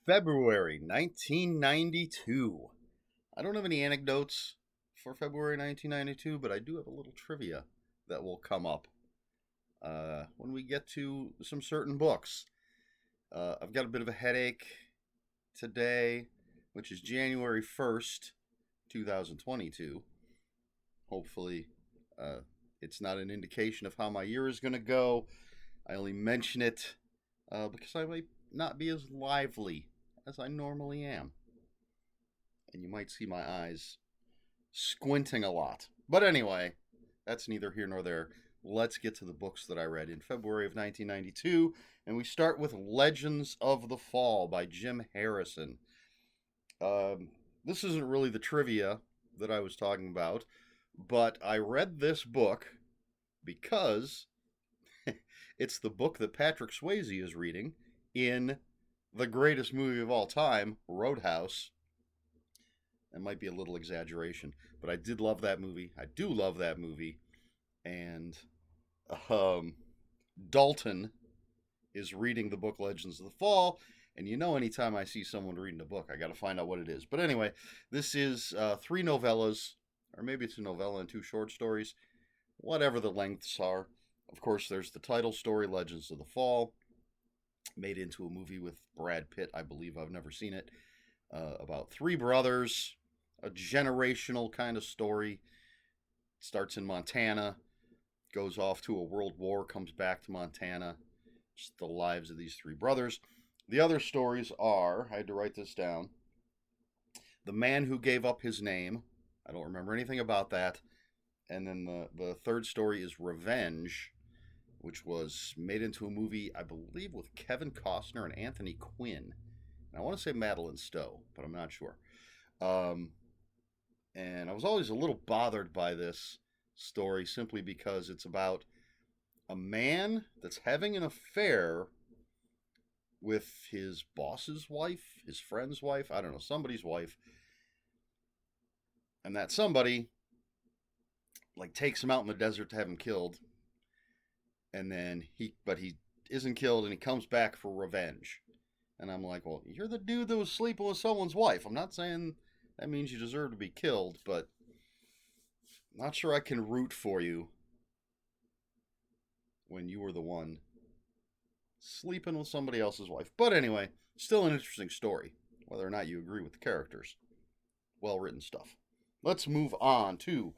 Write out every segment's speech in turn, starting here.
February 1992. I don't have any anecdotes for February 1992, but I do have a little trivia that will come up when we get to some certain books. I've got a bit of a headache today, which is January 1st, 2022. Hopefully, it's not an indication of how my year is going to go. I only mention it because I might not be as lively as I normally am. And you might see my eyes squinting a lot. But anyway, that's neither here nor there. Let's get to the books that I read in February of 1992. And we start with Legends of the Fall by Jim Harrison. This isn't really the trivia that I was talking about, but I read this book because it's the book that Patrick Swayze is reading in the greatest movie of all time, Roadhouse. That might be a little exaggeration, but I did love that movie. I do love that movie. And Dalton is reading the book Legends of the Fall. And you know, anytime I see someone reading a book, I got to find out what it is. But anyway, this is 3 novellas, or maybe it's a novella and 2 short stories, whatever the lengths are. Of course, there's the title story, Legends of the Fall, made into a movie with Brad Pitt, I believe. I've never seen it. About 3 brothers, a generational kind of story. Starts in Montana, goes off to a world war, comes back to Montana. Just the lives of these 3 brothers. The other stories are, I had to write this down, The Man Who Gave Up His Name. I don't remember anything about that. And then the third story is Revenge, which was made into a movie, I believe, with Kevin Costner and Anthony Quinn. And I want to say Madeline Stowe, but I'm not sure. And I was always a little bothered by this story simply because it's about a man that's having an affair with his boss's wife, his friend's wife, I don't know, somebody's wife. And that somebody takes him out in the desert to have him killed. And then he isn't killed, and he comes back for revenge. And I'm like, well, you're the dude that was sleeping with someone's wife. I'm not saying that means you deserve to be killed, but I'm not sure I can root for you when you were the one sleeping with somebody else's wife. But anyway, still an interesting story, whether or not you agree with the characters. Well-written stuff. Let's move on to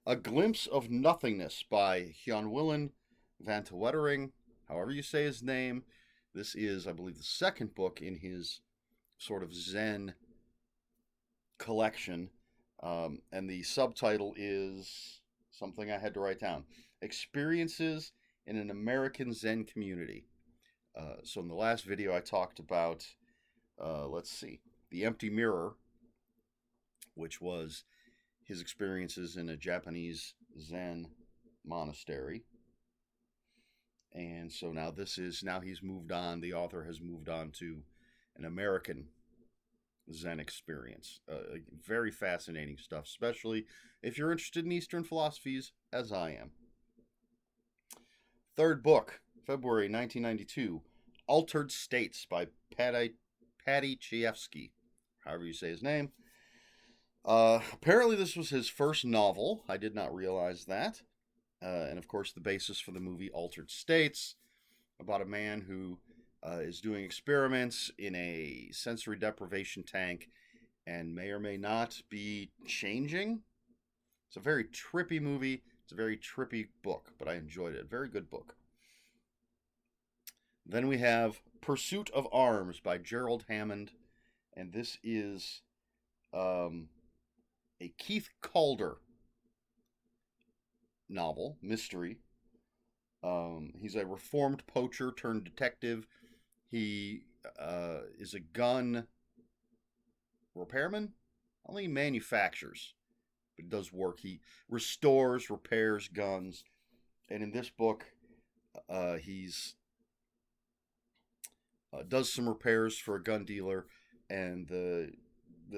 A Glimpse of Nothingness by Jan-Willem van te Wettering, however you say his name. This is, I believe, the second book in his sort of Zen collection. And the subtitle is something I had to write down. Experiences in an American Zen Community. So in the last video I talked about, The Empty Mirror, which was his experiences in a Japanese Zen monastery. And so now he's moved on, the author has moved on to an American Zen experience. Very fascinating stuff, especially if you're interested in Eastern philosophies, as I am. Third book, February 1992, Altered States by Paddy Chayefsky, however you say his name. Apparently this was his first novel. I did not realize that. And of course the basis for the movie Altered States, about a man who is doing experiments in a sensory deprivation tank and may or may not be changing. It's a very trippy movie. It's a very trippy book, but I enjoyed it. Very good book. Then we have Pursuit of Arms by Gerald Hammond, and this is a Keith Calder novel, mystery. He's a reformed poacher turned detective. He is a gun repairman. I don't think he manufactures, but he does work. He restores, repairs guns. And in this book, he's does some repairs for a gun dealer, and the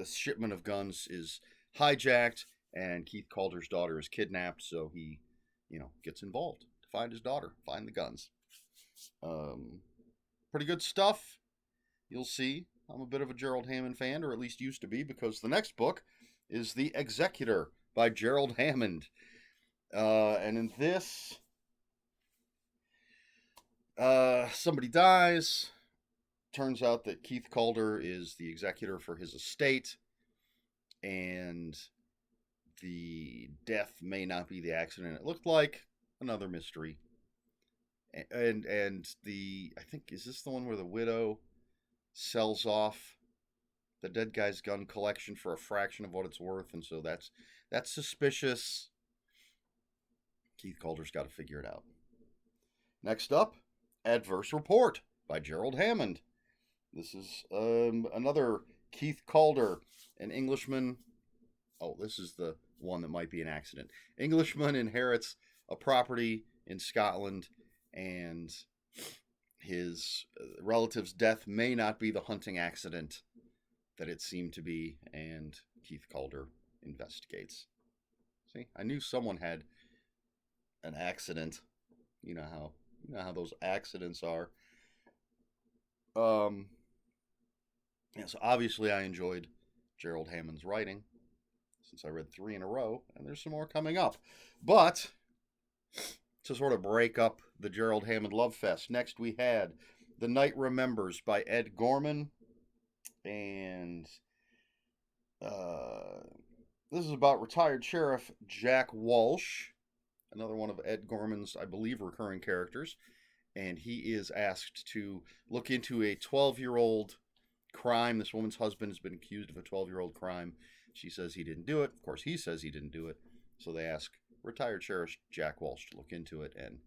shipment of guns is hijacked, and Keith Calder's daughter is kidnapped, so he, gets involved to find his daughter, find the guns. Pretty good stuff. You'll see. I'm a bit of a Gerald Hammond fan, or at least used to be, because the next book is The Executor by Gerald Hammond. And in this, somebody dies. Turns out that Keith Calder is the executor for his estate, and the death may not be the accident it looked like. Another mystery. And the, I think, is this the one where the widow sells off the dead guy's gun collection for a fraction of what it's worth, and so that's suspicious. Keith Calder's got to figure it out. Next up, Adverse Report by Gerald Hammond. This is another Keith Calder, an Englishman. Oh, this is the one that might be an accident. Englishman inherits a property in Scotland, and his relative's death may not be the hunting accident that it seemed to be, and Keith Calder investigates. See, I knew someone had an accident. You know how those accidents are. Yeah, so obviously I enjoyed Gerald Hammond's writing, since I read 3 in a row, and there's some more coming up. But to sort of break up the Gerald Hammond love fest, next we had The Night Remembers by Ed Gorman, and this is about retired Sheriff Jack Walsh, another one of Ed Gorman's, I believe, recurring characters, and he is asked to look into a 12-year-old crime. This woman's husband has been accused of a 12-year-old crime. She says he didn't do it. Of course, he says he didn't do it. So they ask retired Sheriff Jack Walsh to look into it, and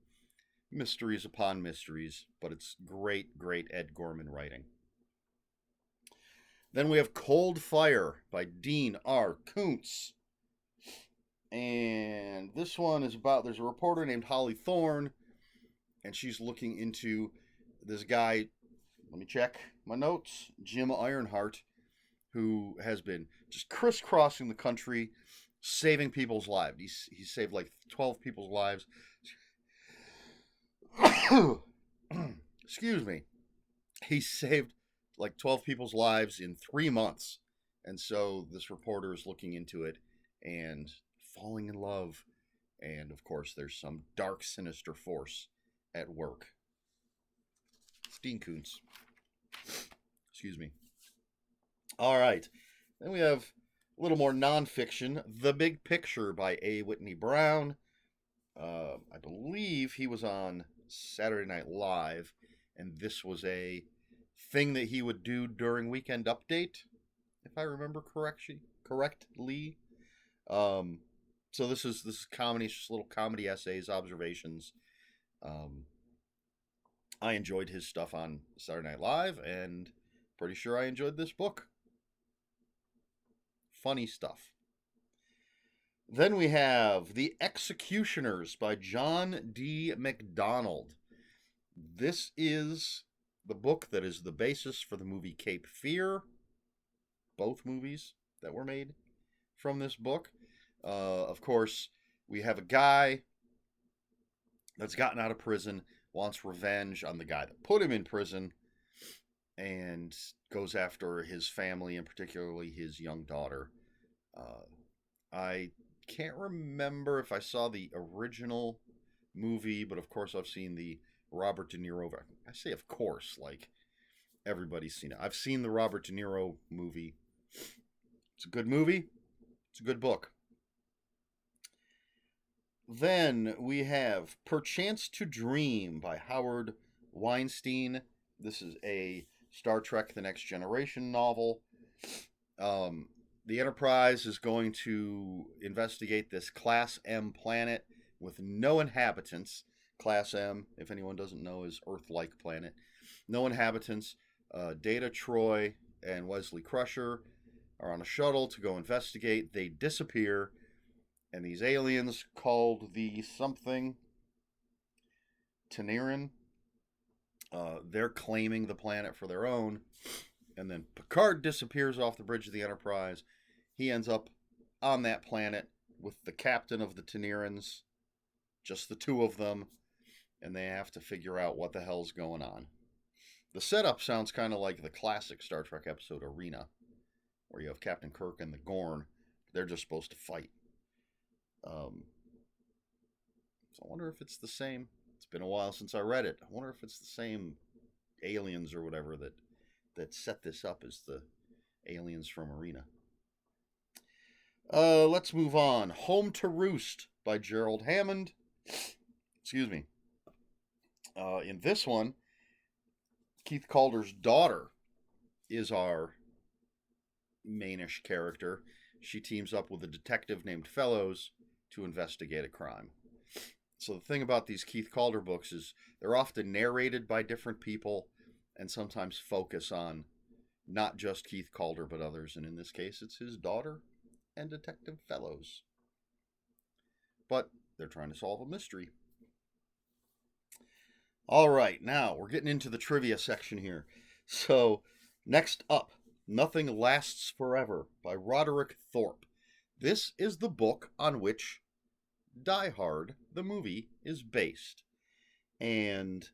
mysteries upon mysteries, but it's great, great Ed Gorman writing. Then we have Cold Fire by Dean R. Koontz. And this one is about, there's a reporter named Holly Thorne, and she's looking into this guy, let me check my notes, Jim Ironheart, who has been just crisscrossing the country, saving people's lives. He's saved like 12 people's lives. Excuse me. He saved like 12 people's lives in 3 months. And so this reporter is looking into it and falling in love. And of course, there's some dark, sinister force at work. Dean Koontz. Excuse me. All right. Then we have a little more nonfiction. The Big Picture by A. Whitney Brown. I believe he was on Saturday Night Live, and this was a thing that he would do during Weekend Update, if I remember correctly. So this is comedy, just little comedy essays, observations. I enjoyed his stuff on Saturday Night Live, and pretty sure I enjoyed this book. Funny stuff. Then we have The Executioners by John D. MacDonald. This is the book that is the basis for the movie Cape Fear. Both movies that were made from this book. Of course, we have a guy that's gotten out of prison, wants revenge on the guy that put him in prison, and goes after his family, and particularly his young daughter. I can't remember if I saw the original movie, but of course I've seen the Robert De Niro. I say of course, like everybody's seen it. I've seen the Robert De Niro movie. It's a good movie. It's a good book. Then we have Perchance to Dream by Howard Weinstein. This is a Star Trek The Next Generation novel. The Enterprise is going to investigate this Class M planet with no inhabitants. Class M, if anyone doesn't know, is Earth-like planet. No inhabitants. Data, Troy, and Wesley Crusher are on a shuttle to go investigate. They disappear, and these aliens called the something Taniran, they're claiming the planet for their own. And then Picard disappears off the bridge of the Enterprise. He ends up on that planet with the captain of the Tanirans, just the two of them, and they have to figure out what the hell's going on. The setup sounds kind of like the classic Star Trek episode Arena, where you have Captain Kirk and the Gorn. They're just supposed to fight. Um, so I wonder if it's the same. It's been a while since I read it. I wonder if it's the same aliens or whatever that set this up as the aliens from Arena. Let's move on. Home to Roost by Gerald Hammond. Excuse me. In this one, Keith Calder's daughter is our mainish character. She teams up with a detective named Fellows to investigate a crime. So the thing about these Keith Calder books is they're often narrated by different people and sometimes focus on not just Keith Calder but others. And in this case, it's his daughter and Detective Fellows. But they're trying to solve a mystery. All right, now we're getting into the trivia section here. So, next up, Nothing Lasts Forever by Roderick Thorpe. This is the book on which Die Hard, the movie, is based. And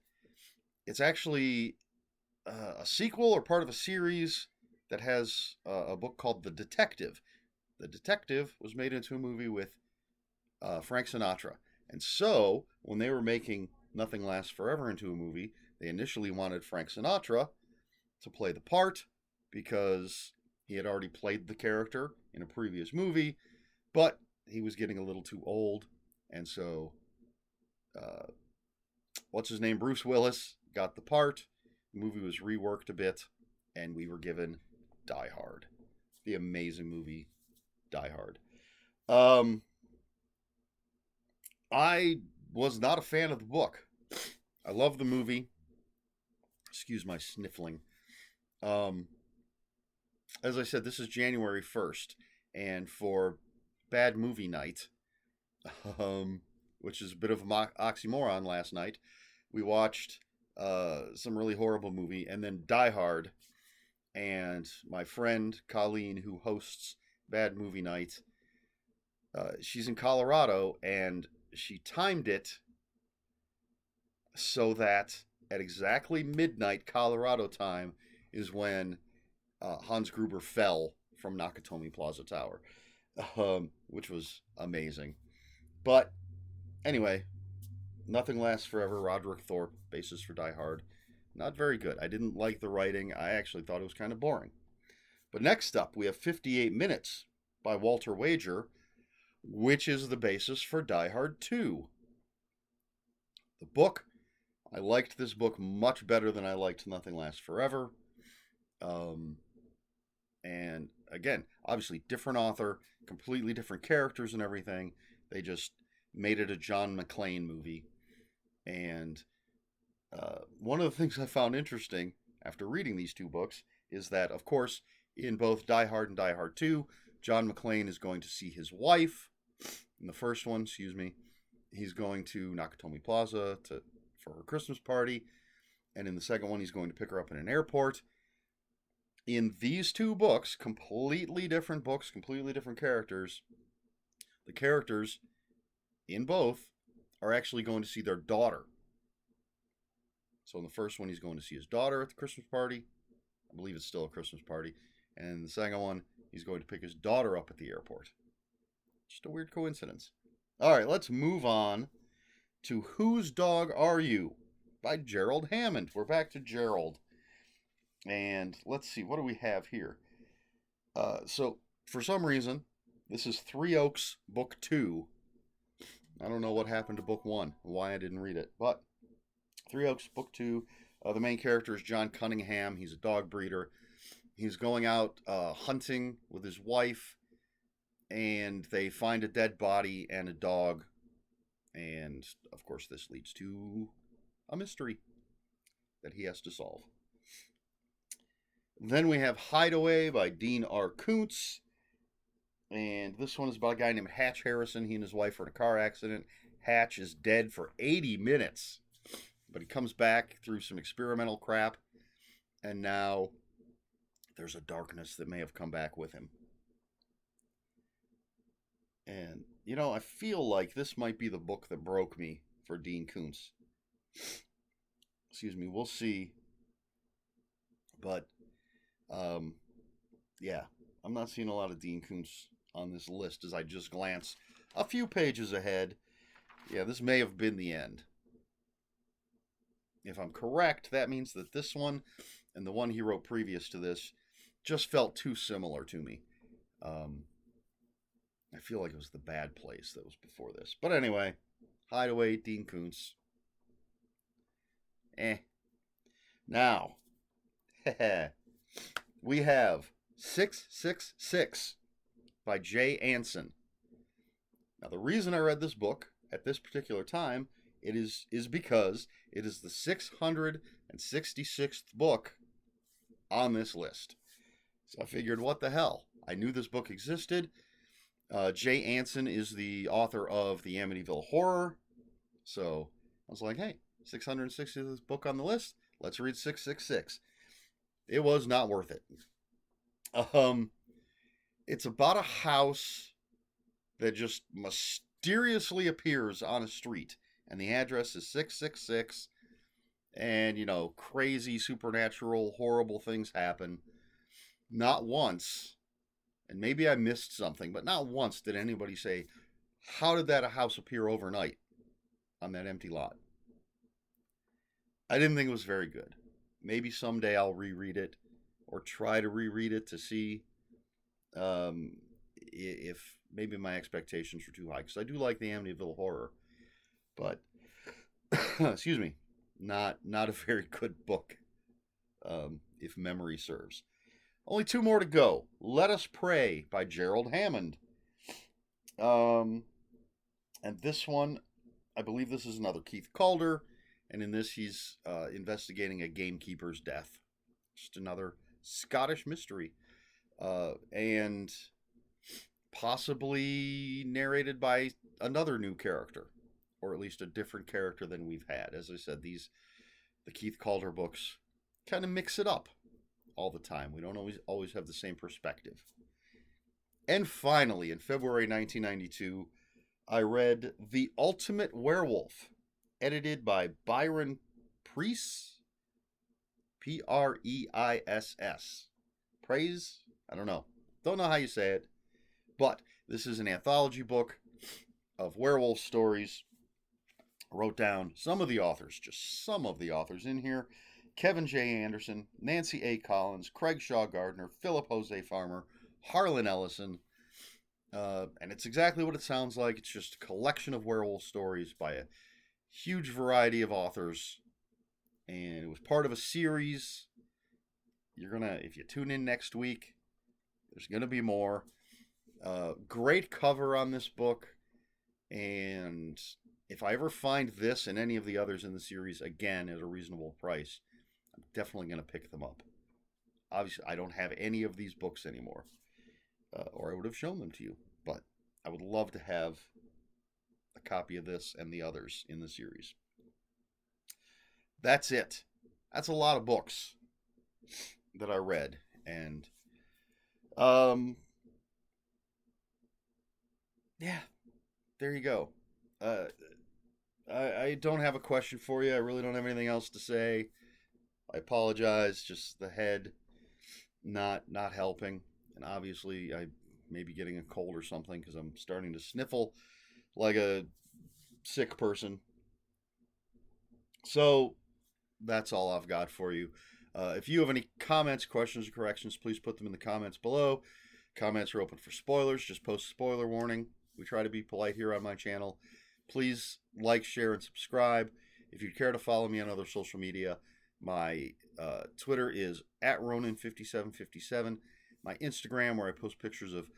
it's actually a sequel or part of a series that has a book called The Detective. The Detective was made into a movie with Frank Sinatra. And so, when they were making Nothing Lasts Forever into a movie, they initially wanted Frank Sinatra to play the part because he had already played the character in a previous movie, but he was getting a little too old, and so what's his name, Bruce Willis, got the part. The movie was reworked a bit, and we were given Die Hard, the amazing movie Die Hard. I was not a fan of the book. I love the movie. Excuse my sniffling. As I said, this is January 1st, and for Bad Movie Night, which is a bit of an oxymoron last night, we watched some really horrible movie, and then Die Hard, and my friend Colleen, who hosts Bad Movie Night, she's in Colorado, and she timed it so that at exactly midnight Colorado time is when Hans Gruber fell from Nakatomi Plaza Tower, which was amazing. But anyway, Nothing Lasts Forever, Roderick Thorpe, basis for Die Hard. Not very good. I didn't like the writing. I actually thought it was kind of boring. But next up, we have 58 Minutes by Walter Wager, which is the basis for Die Hard 2. The book, I liked this book much better than I liked Nothing Lasts Forever. And again, obviously different author, completely different characters and everything. They just made it a John McClane movie. And one of the things I found interesting after reading these two books is that, of course, in both Die Hard and Die Hard 2, John McClane is going to see his wife. In the first one, he's going to Nakatomi Plaza for her Christmas party. And in the second one, he's going to pick her up in an airport. In these two books, completely different books, completely different characters, the characters in both are actually going to see their daughter. So in the first one, he's going to see his daughter at the Christmas party. I believe it's still a Christmas party. And in the second one, he's going to pick his daughter up at the airport. Just a weird coincidence. All right, let's move on to Whose Dog Are You by Gerald Hammond. We're back to Gerald. And let's see, what do we have here? So, for some reason, this is Three Oaks Book 2. I don't know what happened to Book 1, why I didn't read it. But Three Oaks Book 2, the main character is John Cunningham. He's a dog breeder. He's going out hunting with his wife, and they find a dead body and a dog. And, of course, this leads to a mystery that he has to solve. Then we have Hideaway by Dean R. Koontz. And this one is about a guy named Hatch Harrison. He and his wife were in a car accident. Hatch is dead for 80 minutes. But he comes back through some experimental crap. And now there's a darkness that may have come back with him. And, you know, I feel like this might be the book that broke me for Dean Koontz. Excuse me, we'll see But, yeah, I'm not seeing a lot of Dean Koontz on this list as I just glance a few pages ahead. Yeah, this may have been the end. If I'm correct, that means that this one and the one he wrote previous to this just felt too similar to me. I feel like it was The Bad Place that was before this. But anyway, Hideaway, Dean Koontz. Now, we have 666 by Jay Anson. Now, the reason I read this book at this particular time is because it is the 666th book on this list. So I figured, what the hell? I knew this book existed. Jay Anson is the author of the Amityville Horror. So I was like, hey, 660th book on the list. Let's read 666. It was not worth it. It's about a house that just mysteriously appears on a street. And the address is 666. And, crazy, supernatural, horrible things happen. Not once, and maybe I missed something, but not once did anybody say, how did that house appear overnight on that empty lot? I didn't think it was very good. Maybe someday I'll reread it or try to reread it to see if maybe my expectations were too high, because I do like the Amityville Horror, but excuse me, not a very good book, if memory serves. Only 2 more to go. Let Us Pray by Gerald Hammond. And this one, I believe this is another Keith Calder, and in this he's investigating a gamekeeper's death. Just another Scottish mystery. And possibly narrated by another new character, or at least a different character than we've had. As I said, the Keith Calder books kind of mix it up all the time. We don't always have the same perspective. And finally, in February 1992, I read The Ultimate Werewolf, edited by Byron Preiss. Preiss. Praise? I don't know how you say it. But this is an anthology book of werewolf stories. I wrote down some of the authors in here. Kevin J. Anderson, Nancy A. Collins, Craig Shaw Gardner, Philip Jose Farmer, Harlan Ellison. And it's exactly what it sounds like. It's just a collection of werewolf stories by a huge variety of authors. And it was part of a series. If you tune in next week, there's going to be more. Great cover on this book. And if I ever find this and any of the others in the series again at a reasonable price, I'm definitely going to pick them up. Obviously, I don't have any of these books anymore, or I would have shown them to you. But I would love to have a copy of this and the others in the series. That's it. That's a lot of books that I read. And, yeah, there you go. I don't have a question for you. I really don't have anything else to say. I apologize. Just the head not helping. And obviously, I may be getting a cold or something because I'm starting to sniffle like a sick person. So that's all I've got for you. If you have any comments, questions, or corrections, please put them in the comments below. Comments are open for spoilers. Just post a spoiler warning. We try to be polite here on my channel. Please like, share, and subscribe. If you care to follow me on other social media, my Twitter is @Ronin5757. My Instagram, where I post pictures of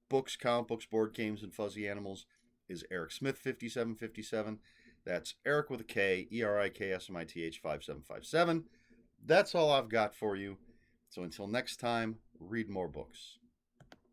books, comic books, board games, and fuzzy animals, is ErikSmith5757. That's Eric with a K, ERIKSMITH 5757. That's all I've got for you. So until next time, read more books.